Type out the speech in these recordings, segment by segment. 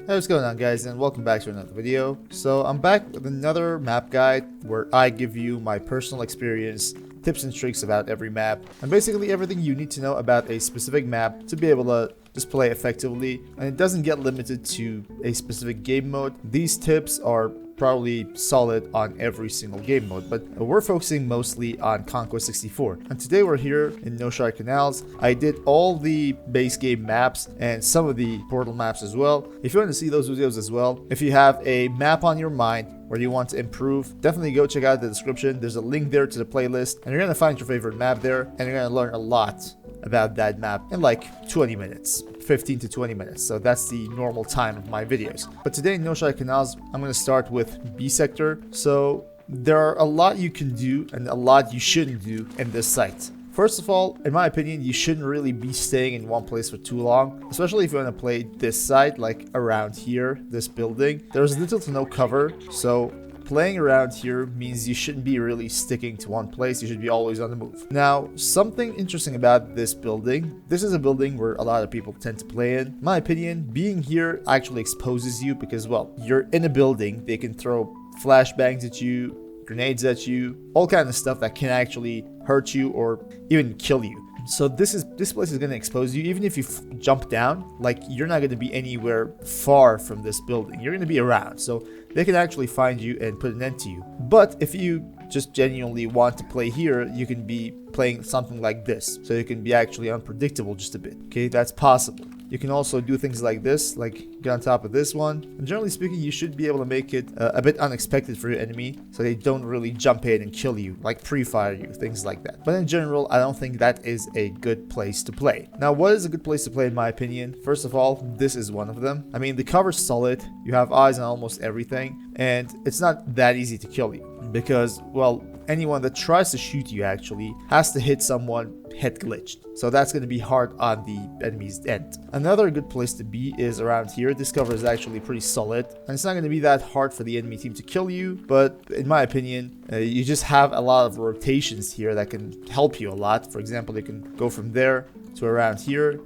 Hey, what's going on, guys, and welcome back to another video. So I'm back with another map guide where I give you my personal experience, tips and tricks about every map, and basically everything you need to know about a specific map to be able to just play effectively. And it doesn't get limited to a specific game mode. These tips are probably solid on every single game mode, but we're focusing mostly on Conquest 64. And today we're here in Noshahr Canals. I did all the base game maps and some of the portal maps as well. If you want to see those videos as well, if you have a map on your mind where you want to improve, definitely go check out the description. There's a link there to the playlist, and you're going to find your favorite map there, and you're going to learn a lot about that map in like 20 minutes. 15 to 20 minutes, so that's the normal time of my videos. But today in Noshahr Canals, I'm going to start with B sector. So there are a lot you can do and a lot you shouldn't do in this site. First of all, in my opinion, you shouldn't really be staying in one place for too long, especially if you want to play this site, like around here, this building. There's little to no cover, so playing around here means you shouldn't be really sticking to one place. You should be always on the move. Now, something interesting about this building. This is a building where a lot of people tend to play in. In my opinion, being here actually exposes you because, well, you're in a building. They can throw flashbangs at you, grenades at you, all kind of stuff that can actually hurt you or even kill you. So this place is going to expose you. Even if you jump down, like, you're not going to be anywhere far from this building. You're going to be around, so they can actually find you and put an end to you. But if you just genuinely want to play here, you can be playing something like this, so you can be actually unpredictable just a bit. Okay, that's possible. You can also do things like this, like get on top of this one. And generally speaking, you should be able to make it a bit unexpected for your enemy, so they don't really jump in and kill you, like pre-fire you, things like that. But in general, I don't think that is a good place to play. Now, what is a good place to play in my opinion? First of all, this is one of them. I mean, the cover's solid, you have eyes on almost everything, and it's not that easy to kill you. Because, well, anyone that tries to shoot you actually has to hit someone head glitched. So that's going to be hard on the enemy's end. Another good place to be is around here. This cover is actually pretty solid, and it's not going to be that hard for the enemy team to kill you. But in my opinion, you just have a lot of rotations here that can help you a lot. For example, you can go from there to around here,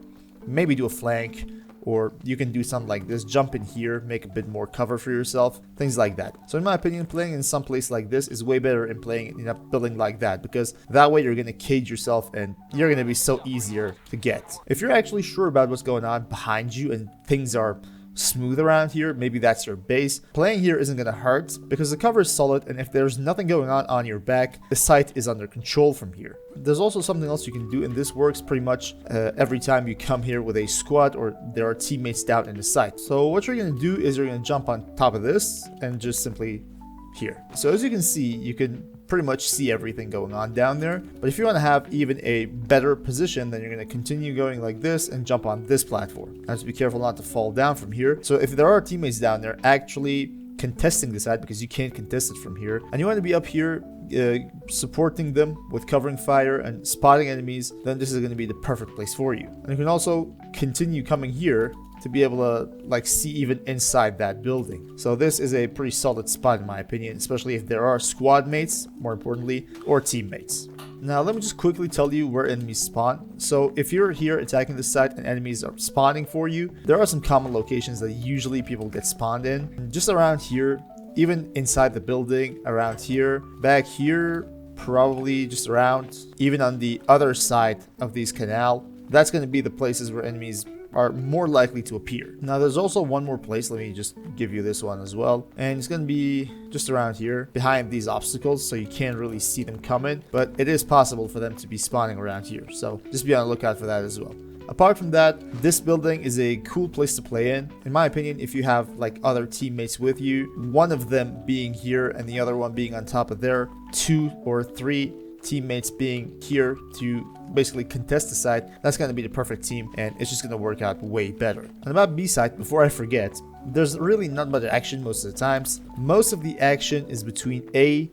maybe do a flank, or you can do something like this, jump in here, make a bit more cover for yourself, things like that. So in my opinion, playing in some place like this is way better than playing in a building like that, because that way you're going to cage yourself and you're going to be so easier to get. If you're actually sure about what's going on behind you and things are smooth around here, maybe that's your base, playing here isn't going to hurt because the cover is solid, and if there's nothing going on your back, the site is under control from here. There's also something else you can do, and this works pretty much every time you come here with a squad or there are teammates down in the site. So what you're going to do is you're going to jump on top of this and just simply here. So as you can see, you can pretty much see everything going on down there. But if you want to have even a better position, then you're going to continue going like this and jump on this platform. Have to be careful not to fall down from here. So if there are teammates down there actually contesting the side, because you can't contest it from here, and you want to be up here supporting them with covering fire and spotting enemies, then this is going to be the perfect place for you. And you can also continue coming here to be able to like see even inside that building. So this is a pretty solid spot in my opinion, especially if there are squad mates, more importantly, or teammates. Now let me just quickly tell you where enemies spawn. So if you're here attacking the site and enemies are spawning for you, there are some common locations that usually people get spawned in. And just around here, even inside the building, around here, back here, probably just around, even on the other side of these canal, that's going to be the places where enemies are more likely to appear. Now there's also one more place, let me just give you this one as well, and it's gonna be just around here behind these obstacles, so you can't really see them coming, but it is possible for them to be spawning around here, so just be on the lookout for that as well. Apart from that, this building is a cool place to play in my opinion. If you have like other teammates with you, one of them being here and the other one being on top of there, 2 or 3 teammates being here to basically contest the site, that's going to be the perfect team, and it's just going to work out way better. And about B site, before I forget, there's really not much action most of the times. Most of the action is between A,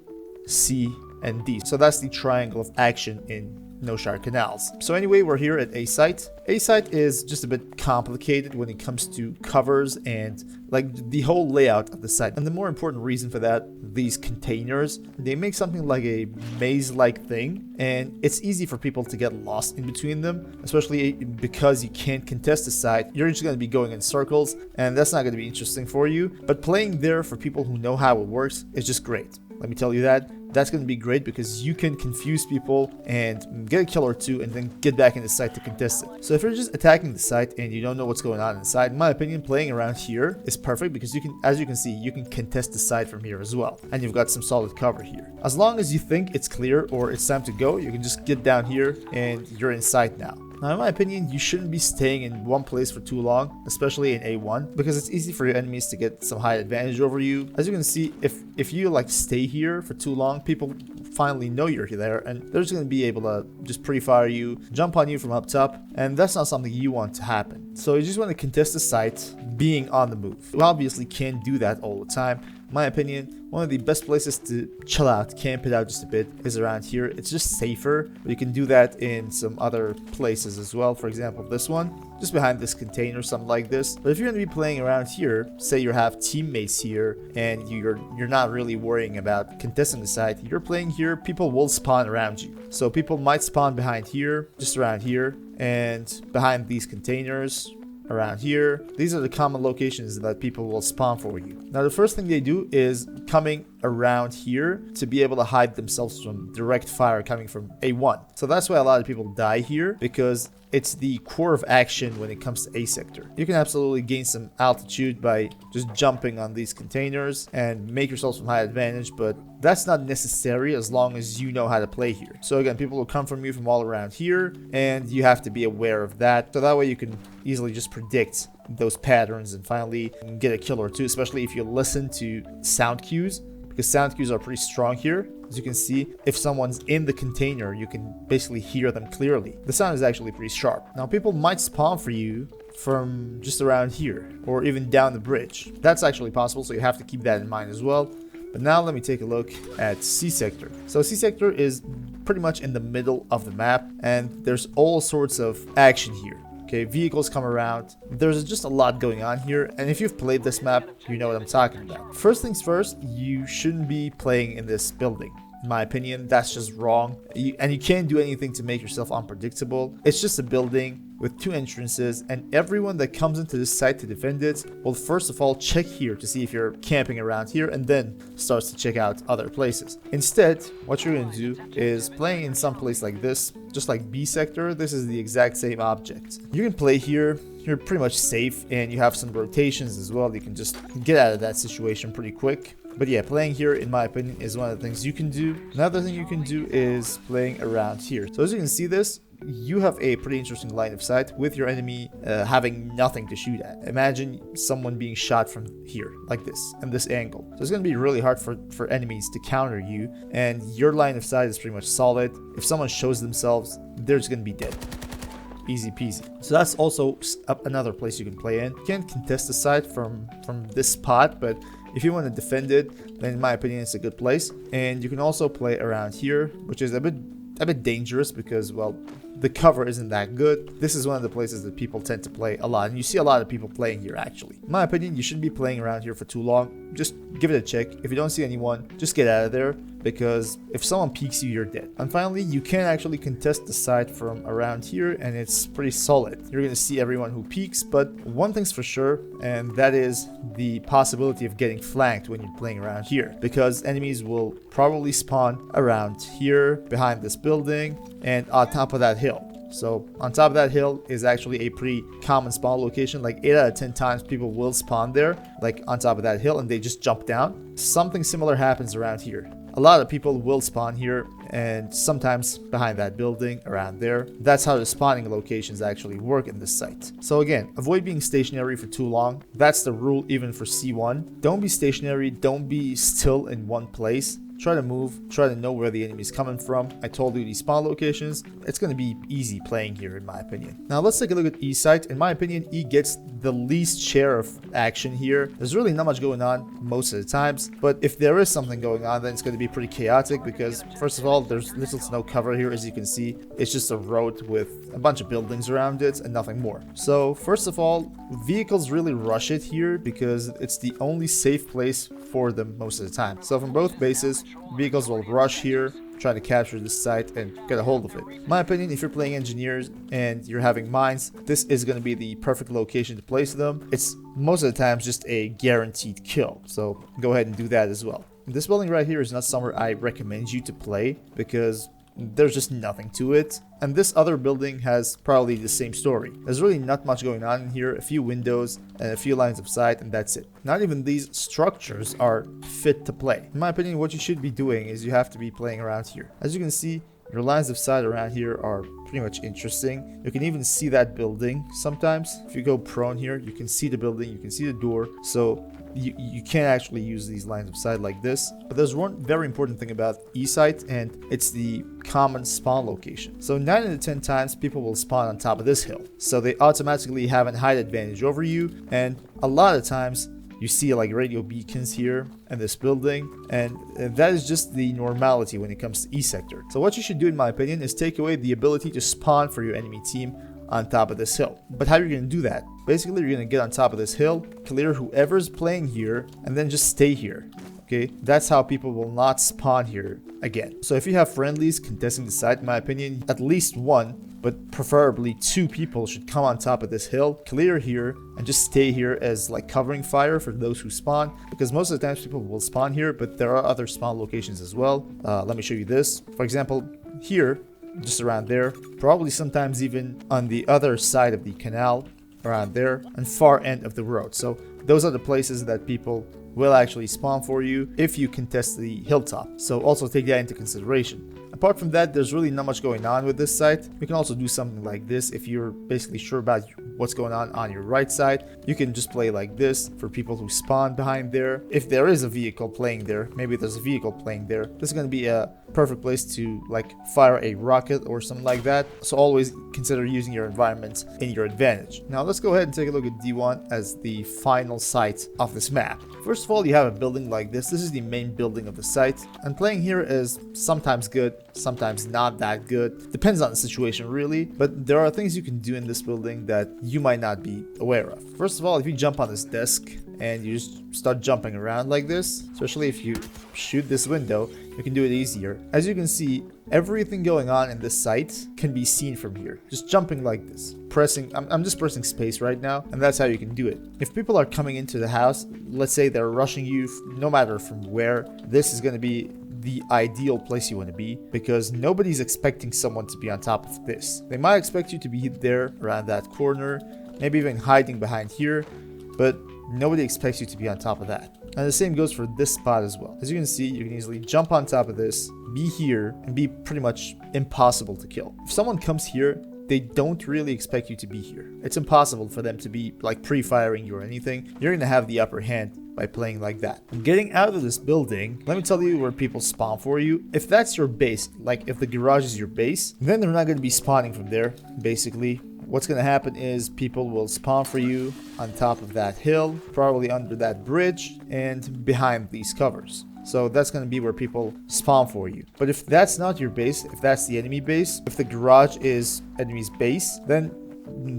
C, and D. So that's the triangle of action in Noshahr Canals. So anyway, we're here at A site. A site is just a bit complicated when it comes to covers and like the whole layout of the site. And the more important reason for that, these containers, they make something like a maze-like thing, and it's easy for people to get lost in between them, especially because you can't contest the site. You're just going to be going in circles, and that's not going to be interesting for you. But playing there for people who know how it works is just great. Let me tell you that. That's going to be great because you can confuse people and get a kill or two and then get back in the site to contest it. So if you're just attacking the site and you don't know what's going on inside, in my opinion, playing around here is perfect because you can, as you can see, you can contest the site from here as well. And you've got some solid cover here. As long as you think it's clear or it's time to go, you can just get down here and you're inside now. Now, in my opinion, you shouldn't be staying in one place for too long, especially in A1, because it's easy for your enemies to get some high advantage over you. As you can see, if you like stay here for too long, people finally know you're there, and they're just going to be able to just pre-fire you, jump on you from up top, and that's not something you want to happen. So you just want to contest the site, being on the move. You obviously can't do that all the time. In my opinion, one of the best places to chill out, camp it out just a bit, is around here. It's just safer, but you can do that in some other places as well. For example, this one, just behind this container, something like this. But if you're going to be playing around here, say you have teammates here, and you're not really worrying about contesting the site, you're playing here, people will spawn around you. So people might spawn behind here, just around here, and behind these containers, around here. These are the common locations that people will spawn for you. Now, the first thing they do is coming around here to be able to hide themselves from direct fire coming from A1. So that's why a lot of people die here, because it's the core of action when it comes to A sector. You can absolutely gain some altitude by just jumping on these containers and make yourself some high advantage, but that's not necessary as long as you know how to play here. So again, people will come from you from all around here, and you have to be aware of that. So that way you can easily just predict those patterns and finally get a kill or two, especially if you listen to sound cues, because sound cues are pretty strong here. As you can see, if someone's in the container, you can basically hear them clearly. The sound is actually pretty sharp. Now, people might spawn for you from just around here or even down the bridge. That's actually possible, so you have to keep that in mind as well. But now let me take a look at C sector. So C sector is pretty much in the middle of the map, and there's all sorts of action here. Okay, vehicles come around. There's just a lot going on here, and if you've played this map, you know what I'm talking about. First things first, you shouldn't be playing in this building. In my opinion, that's just wrong. And you can't do anything to make yourself unpredictable. It's just a building with two entrances, and everyone that comes into this site to defend it will first of all check here to see if you're camping around here, and then starts to check out other places. Instead, what you're going to do is playing in some place like this, just like B sector. This is the exact same object. You can play here. You're pretty much safe, and you have some rotations as well. You can just get out of that situation pretty quick. But yeah, playing here, in my opinion, is one of the things you can do. Another thing you can do is playing around here. So as you can see this, you have a pretty interesting line of sight with your enemy having nothing to shoot at. Imagine someone being shot from here, like this, and this angle. So it's going to be really hard for enemies to counter you, and your line of sight is pretty much solid. If someone shows themselves, they're just going to be dead. Easy peasy. So that's also another place you can play in. You can't contest the site from this spot, but if you want to defend it, then in my opinion, it's a good place. And you can also play around here, which is a bit dangerous because, well, the cover isn't that good. This is one of the places that people tend to play a lot, and you see a lot of people playing here actually. In my opinion, you shouldn't be playing around here for too long. Just give it a check. If you don't see anyone, just get out of there, because if someone peeks you, you're dead. And finally, you can actually contest the site from around here, and it's pretty solid. You're going to see everyone who peeks, but one thing's for sure, and that is the possibility of getting flanked when you're playing around here, because enemies will probably spawn around here, behind this building, and on top of that hill. So on top of that hill is actually a pretty common spawn location. Like 8 out of 10 times people will spawn there, like on top of that hill, and they just jump down. Something similar happens around here. A lot of people will spawn here, and sometimes behind that building around there. That's how the spawning locations actually work in this site. So again, avoid being stationary for too long. That's the rule even for C1. Don't be stationary, don't be still in one place. try to move, try to know where the enemy's coming from. I told you these spawn locations. It's going to be easy playing here in my opinion. Now let's take a look at E site. In my opinion, E gets the least share of action here. There's really not much going on most of the times, but if there is something going on, then it's going to be pretty chaotic because first of all, there's little to no cover here. As you can see, it's just a road with a bunch of buildings around it and nothing more. So first of all, vehicles really rush it here because it's the only safe place for them most of the time. So from both bases, vehicles will rush here, try to capture this site and get a hold of it. In my opinion, if you're playing engineers and you're having mines, this is going to be the perfect location to place them. It's most of the times just a guaranteed kill, so go ahead and do that as well. This building right here is not somewhere I recommend you to play because there's just nothing to it. And this other building has probably the same story. There's really not much going on in here, a few windows and a few lines of sight, and that's it. Not even these structures are fit to play. In my opinion, what you should be doing is you have to be playing around here. As you can see, your lines of sight around here are pretty much interesting. You can even see that building sometimes. If you go prone here, you can see the building, you can see the door. So you can't actually use these lines of sight like this. But there's one very important thing about E site, and it's the common spawn location. So 9 out of 10 times people will spawn on top of this hill, so they automatically have a height advantage over you. And a lot of times you see like radio beacons here in this building, and that is just the normality when it comes to E sector. So what you should do, in my opinion, is take away the ability to spawn for your enemy team on top of this hill. But how are you going to do that? Basically, you're going to get on top of this hill, clear whoever's playing here, and then just stay here. Okay, that's how people will not spawn here again. So if you have friendlies contesting the site, in my opinion, at least one, but preferably 2 people should come on top of this hill, clear here, and just stay here as like covering fire for those who spawn, because most of the times people will spawn here, but there are other spawn locations as well. Let me show you this. For example, here, just around there, probably sometimes even on the other side of the canal, around there, and far end of the road. So those are the places that people will actually spawn for you if you contest the hilltop. So also take that into consideration. Apart from that, there's really not much going on with this site. You can also do something like this if you're basically sure about what's going on your right side. You can just play like this for people who spawn behind there. If there is a vehicle playing there, maybe there's a vehicle playing there, this is going to be a perfect place to like fire a rocket or something like that. So always consider using your environment in your advantage. Now let's go ahead and take a look at D1 as the final site of this map. First of all, you have a building like this. This is the main building of the site, and playing here is sometimes good, sometimes not that good. Depends on the situation really, but there are things you can do in this building that you might not be aware of. First of all, if you jump on this desk and you just start jumping around like this, especially if you shoot this window, you can do it easier. As you can see, everything going on in this site can be seen from here. Just jumping like this. I'm just pressing space right now, and that's how you can do it. If people are coming into the house, let's say they're rushing you, no matter from where, this is going to be the ideal place you want to be, because nobody's expecting someone to be on top of this. They might expect you to be there around that corner, maybe even hiding behind here, but nobody expects you to be on top of that. And the same goes for this spot as well. As you can see, you can easily jump on top of this, be here, and be pretty much impossible to kill. If someone comes here, they don't really expect you to be here. It's impossible for them to be like pre-firing you or anything. You're gonna have the upper hand by playing like that. Getting out of this building, let me tell you where people spawn for you. If that's your base, like if the garage is your base, then they're not gonna be spawning from there, basically. What's going to happen is people will spawn for you on top of that hill, probably under that bridge, and behind these covers. So that's going to be where people spawn for you. But if that's not your base, if that's the enemy base, if the garage is enemy's base, then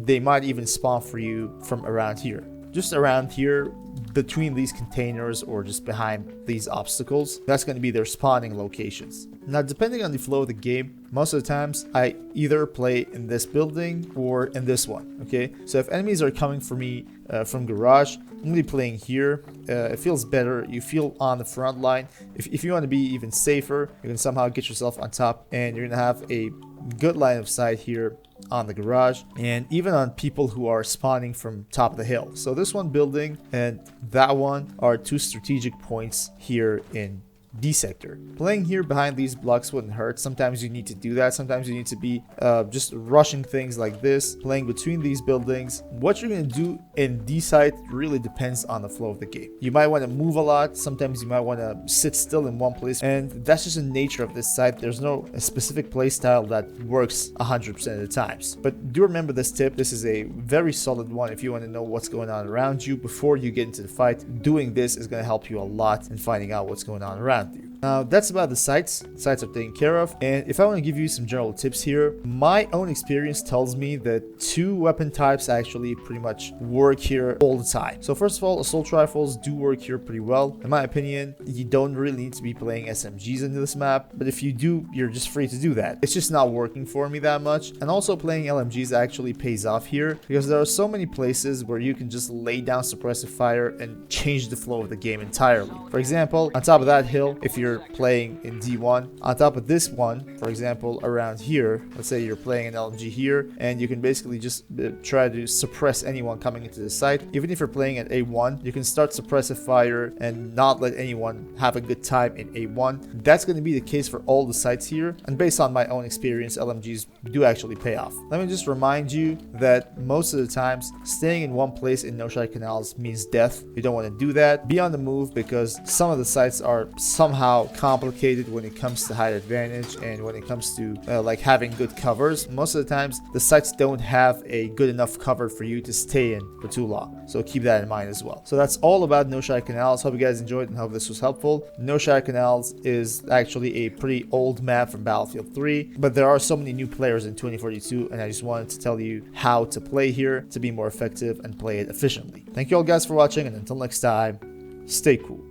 they might even spawn for you from around here. Just around here, between these containers or just behind these obstacles, that's going to be their spawning locations. Now, depending on the flow of the game, most of the times I either play in this building or in this one. Okay, so if enemies are coming for me from garage, I'm gonna be playing here. It feels better. You feel on the front line. If you want to be even safer, you can somehow get yourself on top, and you're gonna have a good line of sight here on the garage, and even on people who are spawning from top of the hill. So this one building and that one are 2 strategic points here in D sector. Playing here behind these blocks wouldn't hurt. Sometimes you need to do that. Sometimes you need to be just rushing things like this, playing between these buildings. What you're going to do in D site really depends on the flow of the game. You might want to move a lot. Sometimes you might want to sit still in one place, and that's just the nature of this site. There's no specific play style that works 100% of the times. But do remember this tip. This is a very solid one if you want to know what's going on around you before you get into the fight. Doing this is going to help you a lot in finding out what's going on around you. Now, that's about the sites. The sites are taken care of. And if I want to give you some general tips here, my own experience tells me that 2 weapon types actually pretty much work here all the time. So first of all, assault rifles do work here pretty well. In my opinion, you don't really need to be playing SMGs into this map, but if you do, you're just free to do that. It's just not working for me that much. And also playing LMGs actually pays off here because there are so many places where you can just lay down suppressive fire and change the flow of the game entirely. For example, on top of that hill, if you're playing in D1, on top of this one, for example, around here, let's say you're playing an LMG here, and you can basically just try to suppress anyone coming into the site. Even if you're playing at A1, you can start suppressive fire and not let anyone have a good time in A1. That's going to be the case for all the sites here, and based on my own experience, LMGs do actually pay off. Let me just remind you that most of the times, staying in one place in Noshahr Canals means death. You don't want to do that. Be on the move because some of the sites are somehow complicated when it comes to height advantage and when it comes to like having good covers. Most of the times the sites don't have a good enough cover for you to stay in for too long, so keep that in mind as well. So that's all about Noshahr Canals. Hope you guys enjoyed and hope this was helpful. Noshahr Canals is actually a pretty old map from Battlefield 3, but there are so many new players in 2042, and I just wanted to tell you how to play here to be more effective and play it efficiently. Thank you all guys for watching, and until next time, stay cool.